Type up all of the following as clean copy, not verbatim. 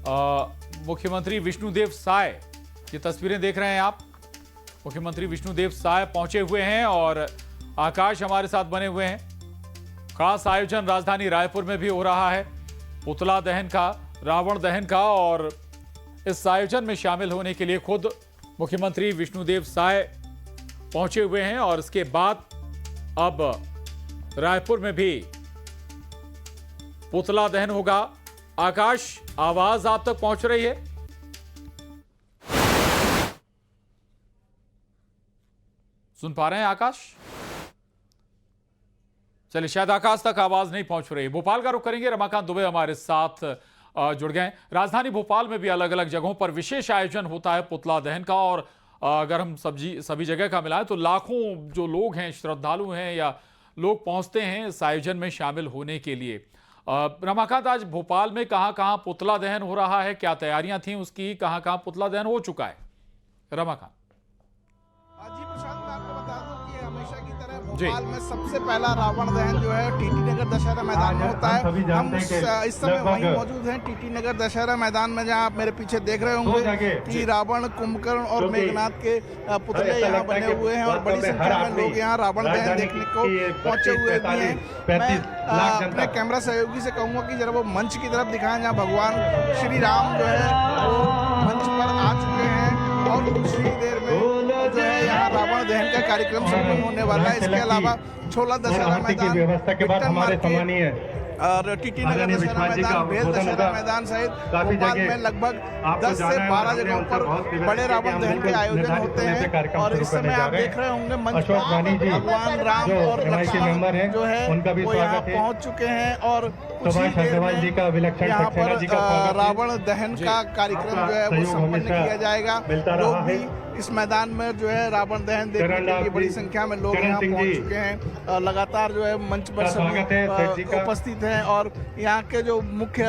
मुख्यमंत्री विष्णुदेव साय की तस्वीरें देख रहे हैं आप। मुख्यमंत्री विष्णुदेव साय पहुंचे हुए हैं और आकाश हमारे साथ बने हुए हैं। खास आयोजन राजधानी रायपुर में भी हो रहा है, पुतला दहन का, रावण दहन का, और इस आयोजन में शामिल होने के लिए खुद मुख्यमंत्री विष्णुदेव साय पहुंचे हुए हैं। और इसके बाद अब रायपुर में भी पुतला दहन होगा। आकाश, आवाज आप तक पहुंच रही है? सुन पा रहे हैं आकाश? चलिए, शायद आकाश तक आवाज नहीं पहुंच रही। भोपाल का रुख करेंगे, रमाकांत दुबे हमारे साथ जुड़ गए। राजधानी भोपाल में भी अलग अलग जगहों पर विशेष आयोजन होता है पुतला दहन का, और अगर हम सभी जगह का मिलाएं तो लाखों जो लोग हैं, श्रद्धालु हैं या लोग पहुंचते हैं इस आयोजन में शामिल होने के लिए। रमाकांत, आज भोपाल में कहां कहां पुतला दहन हो रहा है, क्या तैयारियां थी उसकी, कहां कहां पुतला दहन हो चुका है? रमाकांत जी प्रशांत, मैं आपको बता दूं कि हमेशा की तरह भोपाल में सबसे पहला रावण दहन जो है टीटी नगर दशहरा मैदान में होता है। हम इस समय वहीं मौजूद हैं टीटी नगर दशहरा मैदान में, जहां आप मेरे पीछे देख रहे होंगे कि रावण, कुंभकर्ण और मेघनाथ के पुतले यहाँ बने हुए हैं और बड़ी संख्या में लोग यहाँ रावण दहन देखने को पहुंचे हुए भी हैं। मैं अपने कैमरा सहयोगी से कहूंगा कि जरा वो मंच की तरफ दिखाएं जहाँ भगवान श्री राम जो है वो मंच पर आ चुके हैं और कुछ ही देर में जो है यहाँ रावण दहन का कार्यक्रम संपन्न होने वाला है। इसके अलावा छोला दशहरा मैदान, व्यवस्था के बाद हमारे सम्मानीय और टीटी नगर दशहरा मैदान, बेल दशहरा मैदान सहित भोपाल में लगभग 10 से 12 जगहों पर बड़े रावण दहन के आयोजन होते हैं। और इस समय आप देख रहे होंगे मंच पर भगवान राम और लक्ष्मण जो है वो यहाँ पहुँच चुके हैं और कुछ ही देर में यहाँ पर रावण दहन का कार्यक्रम जो है वो संपन्न किया जाएगा। लोग भी इस मैदान में जो है रावण दहन देखने के लिए बड़ी संख्या में लोग यहाँ पहुंच चुके हैं। लगातार जो है मंच पर सभी उपस्थित हैं और यहाँ के जो मुख्य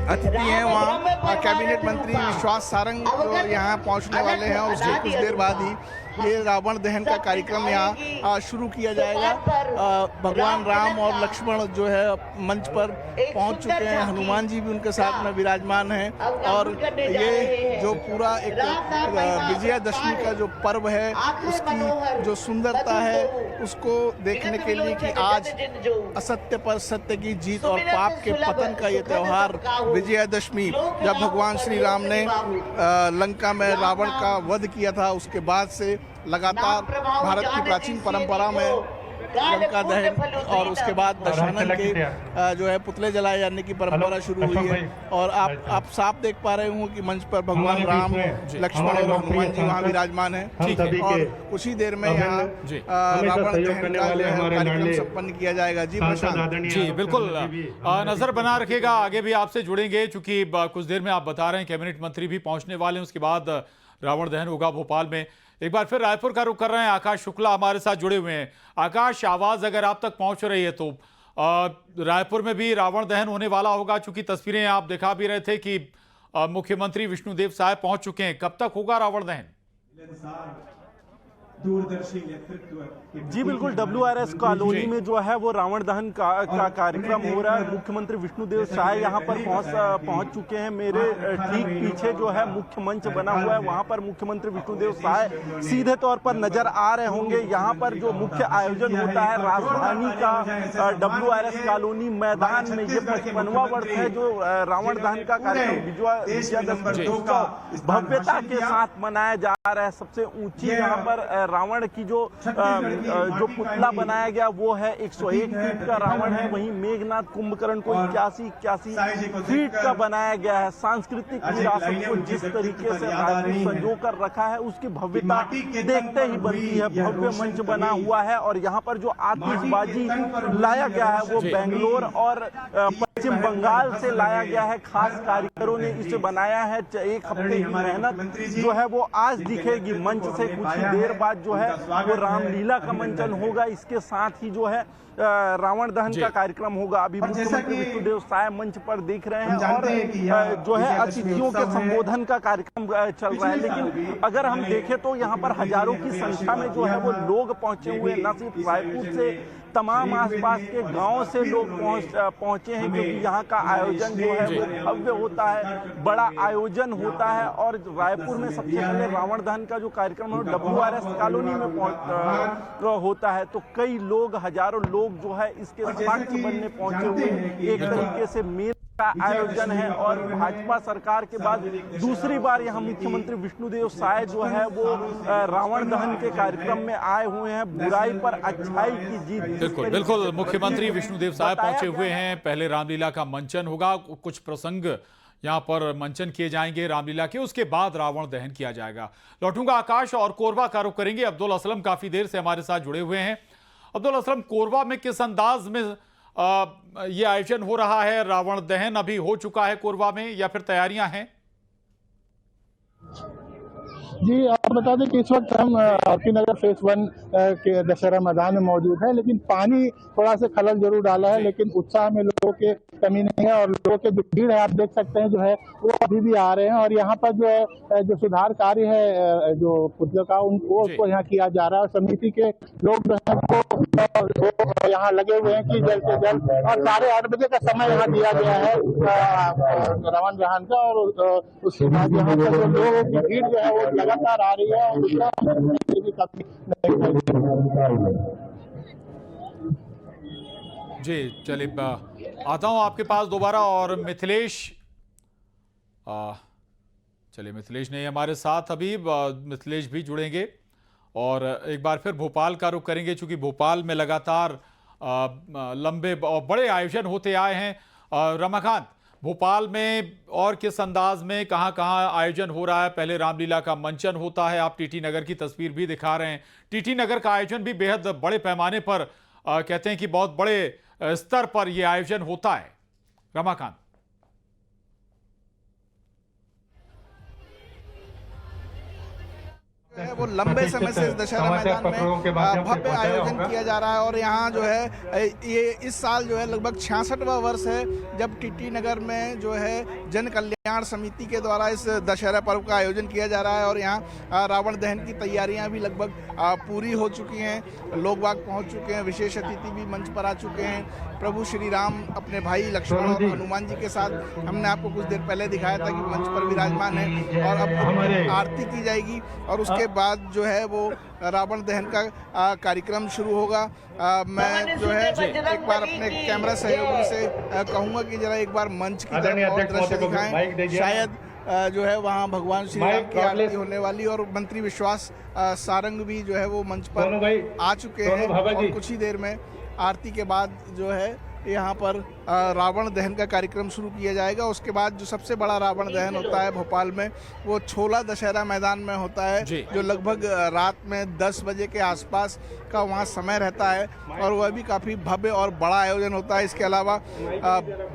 अतिथि हैं वहाँ कैबिनेट मंत्री विश्वास सारंग जो यहाँ पहुँचने वाले हैं और उसके कुछ देर बाद ही ये रावण दहन का कार्यक्रम यहाँ शुरू किया जाएगा। भगवान राम और लक्ष्मण जो है मंच पर पहुंच चुके हैं, हनुमान जी भी उनके साथ में विराजमान हैं। और ये जो पूरा एक विजयादशमी का जो पर्व है उसकी जो सुंदरता है उसको देखने के लिए कि आज असत्य पर सत्य की जीत और पाप के पतन का ये त्यौहार विजयादशमी, जब भगवान श्री राम ने लंका में रावण का वध किया था, उसके बाद से लगातार भारत की प्राचीन परंपरा में लंका दहन और उसके बाद दशानन के जो है पुतले जलाए जाने की परंपरा शुरू हुई है। और आप साफ देख पा रहे होंगे कि मंच पर भगवान राम, लक्ष्मण और हनुमान जी वहाँ विराजमान हैं। और कुछ ही देर में यहाँ रावण दहन का कार्यक्रम संपन्न किया जाएगा। जी प्रशांत। जी बिल्कुल, नजर बना रखिएगा, आगे भी आपसे जुड़ेंगे चूंकि कुछ देर में आप बता रहे हैं कैबिनेट मंत्री भी पहुंचने वाले हैं, उसके बाद रावण दहन होगा भोपाल में। एक बार फिर रायपुर का रुख कर रहे हैं, आकाश शुक्ला हमारे साथ जुड़े हुए हैं। आकाश, आवाज अगर आप तक पहुंच रही है तो रायपुर में भी रावण दहन होने वाला होगा, चूंकि तस्वीरें आप दिखा भी रहे थे कि मुख्यमंत्री विष्णुदेव साय पहुंच चुके हैं। कब तक होगा रावण दहन? दूरदर्शी नेतृत्व। जी बिल्कुल, WRS कॉलोनी में जो है वो रावण दहन का कार्यक्रम हो रहा है। मुख्यमंत्री विष्णुदेव साय यहाँ पर पहुंच चुके हैं। मेरे ठीक पीछे जो है मुख्य मंच बना हुआ है, वहाँ पर मुख्यमंत्री विष्णुदेव साय सीधे तौर पर नजर आ रहे होंगे। यहाँ पर जो मुख्य आयोजन होता है राजधानी का WRS कॉलोनी मैदान में, ये 55वां वर्ष है जो रावण दहन का कार्यक्रम विजयादशमी भव्यता के साथ मनाया जा रहा है। सबसे ऊंची यहाँ पर रावण की जो पुतला बनाया गया वो है 101 फीट का रावण है। वहीं मेघनाथ, कुंभकर्ण को 81 फीट का बनाया गया है। सांस्कृतिक विरासत को जिस तरीके से संजो कर रखा है उसकी भव्यता देखते ही बनती है। भव्य मंच बना हुआ है और यहाँ पर जो आतिशबाजी लाया गया है वो बेंगलोर और पश्चिम बंगाल से लाया गया है। खास कारीगरों ने इसे बनाया है। एक हफ्ते की मेहनत जो है वो आज दिखेगी मंच से। कुछ ही देर बाद जो है वो रामलीला का मंचन होगा। इसके साथ ही जो है रावण दहन का कार्यक्रम होगा। अभी मुख्यमंत्री विष्णुदेव साय मंच पर देख रहे हैं और जो है अतिथियों के संबोधन का कार्यक्रम चल रहा है। लेकिन अगर हम देखें तो यहाँ पर हजारों की संख्या में जो है वो लोग पहुंचे हुए, न सिर्फ रायपुर से तमाम आसपास के गांव से लोग पहुंचे हैं, क्योंकि यहाँ का आयोजन जो है वो भव्य होता है, बड़ा आयोजन होता है। और रायपुर में सबसे पहले रावण दहन का जो कार्यक्रम है WRS कॉलोनी में होता है, तो कई लोग, हजारों लोग जो है इसके साक्षी बनने पहुंचे हुए हैं। एक तरीके से मेल का आयोजन है और भाजपा सरकार के बाद दूसरी बार यहाँ मुख्यमंत्री विष्णुदेव साय जो है वो रावण दहन के कार्यक्रम में आए हुए हैं। बुराई पर अच्छाई की जीत। बिल्कुल बिल्कुल, मुख्यमंत्री विष्णुदेव साय पहुंचे हुए हैं। पहले रामलीला का मंचन होगा, कुछ प्रसंग यहाँ पर मंचन किए जाएंगे रामलीला के, उसके बाद रावण दहन किया जाएगा। लौटूंगा आकाश और कोरबा का रुख करेंगे। अब्दुल असलम काफी देर से हमारे साथ जुड़े हुए हैं। अब्दुल असलम, कोरबा में किस अंदाज में ये आयोजन हो रहा है? रावण दहन अभी हो चुका है कोरबा में या फिर तैयारियां हैं? जी, आप बता दें कि इस वक्त हम आरती नगर फेज 1 के दशहरा मैदान में मौजूद है, लेकिन पानी थोड़ा सा खलल जरूर डाला है, लेकिन उत्साह में लोगों के कमी नहीं है। और लोगों के जो भीड़ है आप देख सकते हैं जो है वो अभी भी आ रहे हैं। और यहाँ पर जो है जो सुधार कार्य है जो पुतलों का उसको यहाँ किया जा रहा है। समिति के लोग जो है वो यहाँ लगे हुए हैं कि जल्द से जल्द, और 8:30 बजे का समय यहाँ दिया गया है रावण दहन का। और उसके बाद यहाँ पर जो लोगों की भीड़ जो है वो लगातार आ रही है और उसका काफी जी। चलिए आता हूं आपके पास दोबारा। और मिथिलेश, चलिए मिथिलेश नहीं हमारे साथ अभी, मिथिलेश भी जुड़ेंगे और एक बार फिर भोपाल का रुख करेंगे, क्योंकि भोपाल में लगातार लंबे और बड़े आयोजन होते आए हैं। रमाकांत, भोपाल में और किस अंदाज में कहां कहां आयोजन हो रहा है? पहले रामलीला का मंचन होता है, आप टीटी नगर की तस्वीर भी दिखा रहे हैं। टीटी नगर का आयोजन भी बेहद बड़े पैमाने पर कहते हैं कि बहुत बड़े स्तर पर यह आयोजन होता है। रमाकांत, वो लंबे समय से इस दशहरा मैदान में भव्य आयोजन किया जा रहा है। और यहाँ जो है ये इस साल जो है लगभग 66वां वर्ष है जब टीटी नगर में जो है जन कल्याण समिति के द्वारा इस दशहरा पर्व का आयोजन किया जा रहा है। और यहाँ रावण दहन की तैयारियां भी लगभग पूरी हो चुकी हैं, लोग बाग पहुँच चुके हैं, विशेष अतिथि भी मंच पर आ चुके हैं। प्रभु श्री राम अपने भाई लक्ष्मण और हनुमान जी के साथ, हमने आपको कुछ देर पहले दिखाया था कि मंच पर विराजमान है। और अब आरती की जाएगी और उसके बाद जो है वो रावण दहन का कार्यक्रम शुरू होगा। मैं जो है एक बार अपने कैमरा सहयोगी से कहूँगा कि जरा एक बार मंच की तरफ और दृश्य दिखाएं। शायद जो है वहाँ भगवान श्री राम की आरती होने वाली, और मंत्री विश्वास सारंग भी जो है वो मंच पर आ चुके हैं। और कुछ ही देर में आरती के बाद जो है यहाँ पर रावण दहन का कार्यक्रम शुरू किया जाएगा। उसके बाद जो सबसे बड़ा रावण दहन होता है भोपाल में वो छोला दशहरा मैदान में होता है, जो लगभग रात में 10 बजे के आसपास का वहाँ समय रहता है। और वह भी काफ़ी भव्य और बड़ा आयोजन होता है। इसके अलावा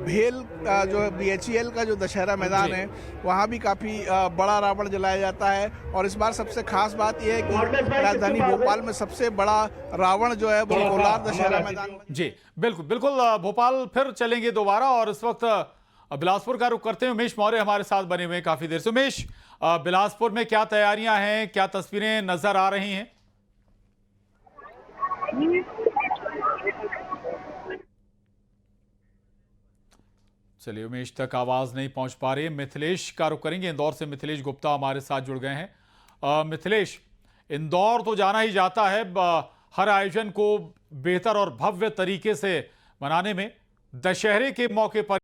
भेल जो BHEL का जो दशहरा मैदान है वहाँ भी काफ़ी बड़ा रावण जलाया जाता है। और इस बार सबसे खास बात यह है कि राजधानी भोपाल में सबसे बड़ा रावण जो है वो कोलार दशहरा मैदान में। जी बिल्कुल बिल्कुल, भोपाल फिर चलेंगे दोबारा। और इस वक्त बिलासपुर का रुख करते हैं। उमेश मौर्य हमारे साथ बने हुए हैं काफी देर से। उमेश, बिलासपुर में क्या तैयारियां हैं, क्या तस्वीरें नजर आ रही हैं? चलिए, उमेश तक आवाज नहीं पहुंच पा रही है। मिथिलेश का रुख करेंगे। इंदौर से मिथिलेश गुप्ता हमारे साथ जुड़ गए हैं। मिथिलेश, इंदौर तो जाना ही जाता है हर आयोजन को बेहतर और भव्य तरीके से मनाने में। दशहरे के मौके पर